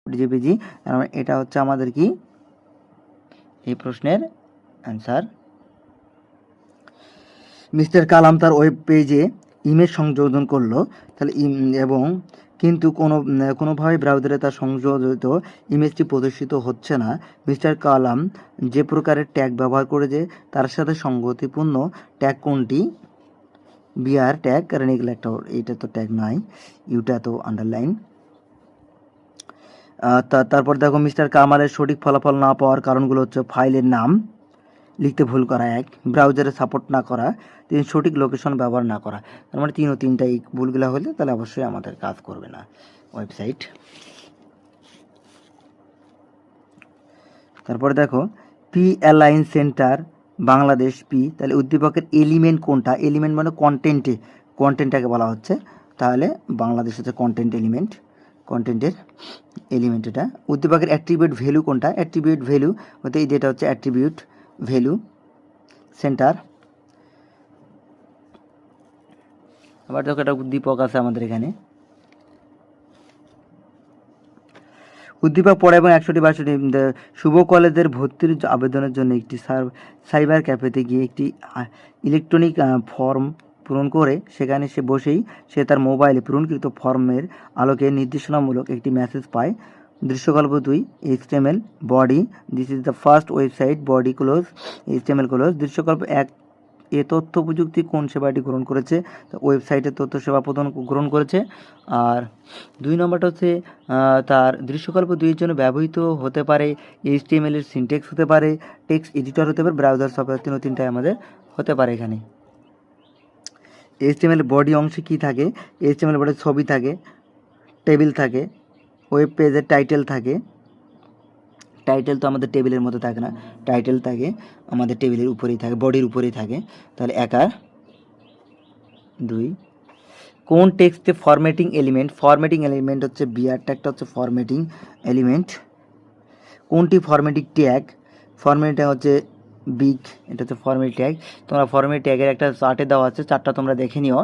ডিজেপিজি, এটা হচ্ছে আমাদের কি এই প্রশ্নের অ্যান্সার। মিস্টার কালাম তার ওয়েব পেজে ইমেজ সংযোজন করলো, তাহলে এবং কিন্তু কোনোভাবেই ব্রাউজারে তার সংযোজিত ইমেজটি প্রদর্শিত হচ্ছে না। মিস্টার কালাম যে প্রকারের ট্যাগ ব্যবহার করেছে তার সাথে সঙ্গতিপূর্ণ ট্যাগ কোনটি? বিআর ট্যাগ, কারণ এগুলো একটা, এইটা তো ট্যাগ নাই, ইউটা তো আন্ডারলাইন। তারপর দেখো মিস্টার কামালের সঠিক ফলাফল না পাওয়ার কারণগুলো হচ্ছে ফাইলের নাম লিখতে ভুল করা, 1, ব্রাউজারে সাপোর্ট না করা, 3, সঠিক লোকেশন ব্যবহার না করা। তার মানে 3 ও 3টা এই ভুলগুলো হলে তাহলে অবশ্যই আমাদের কাজ করবে না ওয়েবসাইট। তারপরে দেখো P align centre Bangladesh P, তাহলে উদ্দীপকের এলিমেন্ট কোনটা? এলিমেন্ট মানে কন্টেন্টটাকে বলা হচ্ছে, তাহলে বাংলাদেশ হচ্ছে কন্টেন্টের এলিমেন্ট এটা। উদ্দীপকের অ্যাট্রিবিউট ভ্যালু কোনটা? অ্যাট্রিবিউট ভ্যালু হতে এই যেটা হচ্ছে অ্যাট্রিবিউট ভ্যালু সেন্টার। আবার দেখো একটা উদ্দীপক আছে আমাদের এখানে, উদ্দীপক পড়া এবং 162 শুভ কলেজের ভর্তির আবেদনের জন্য একটি সাইবার ক্যাফেতে গিয়ে একটি ইলেকট্রনিক ফর্ম পূরণ করে সেখানে সে বসেই সে তার মোবাইলে পূরণকৃত ফর্মের আলোকে নির্দেশনামূলক একটি মেসেজ পায়। দৃশ্যকল্প 2 HTML body, this is the first website body close HTML close. দৃশ্যকল্প 1 এ তথ্য প্রযুক্তি কোন সেবাটি গ্রহণ করেছে? ওয়েবসাইটের তথ্য সেবা প্রদান গ্রহণ করেছে। আর 2 নম্বরটা হচ্ছে তার দৃশ্যকল্প 2 এর জন্য ব্যবহৃত হতে পারে HTML এর সিনট্যাক্স হতে পারে, টেক্সট এডিটর হতে পারে, ব্রাউজার সফটওয়্যার, 3 ও 3টাই আমাদের হতে পারে এখানে। HTML বডি অংশে কি থাকে? HTML বডি ছবি থাকে, টেবিল থাকে, ওয়েব পেজের টাইটেল থাকে। টাইটেল তো আমাদের টেবিলের মতো থাকে না, টাইটেল থাকে আমাদের টেবিলের উপরেই থাকে, বডির উপরেই থাকে। তাহলে 1 আর 2। কোন টেক্সটে ফরম্যাটিং এলিমেন্ট হচ্ছে বিআর ট্যাগটা হচ্ছে ফরম্যাটিং এলিমেন্ট। কোনটি ফরম্যাটিং ট্যাগ? ফরম্যাটিং ট্যাগ হচ্ছে বিগ, এটা হচ্ছে ফরম্যাটিং ট্যাগ। তোমরা ফরম্যাটিং ট্যাগের একটা চার্টে দেওয়া আছে, চার্টটা তোমরা দেখে নিও।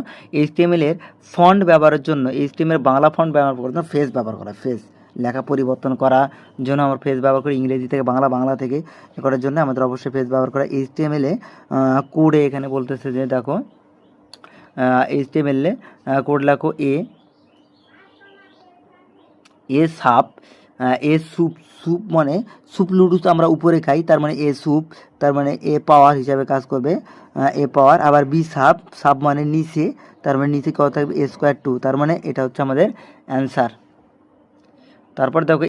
HTML এর ফন্ট ব্যবহারের জন্য HTML বাংলা ফন্ট ব্যবহার করার জন্য ফেস ব্যবহার করা, ফেস লেখা পরিবর্তন করার জন্য আমরা ফেস ব্যবহার করি, ইংরেজি থেকে বাংলা থেকে করার জন্য আমাদের অবশ্যই ফেস ব্যবহার করা। HTML এ কোডে এখানে বলতেছে যে দেখো HTML এ কোড লেখো এ সাপ, এ স্যুপ মানে স্যুপ লুডুস আমরা উপরে খাই, তার মানে এ স্যুপ, তার মানে এ পাওয়ার হিসাবে কাজ করবে, এ পাওয়ার। আবার বি সাপ মানে নিচে, তার মানে নিচে কত থাকবে? A² 2, তার মানে এটা হচ্ছে আমাদের অ্যান্সার। তারপর দেখো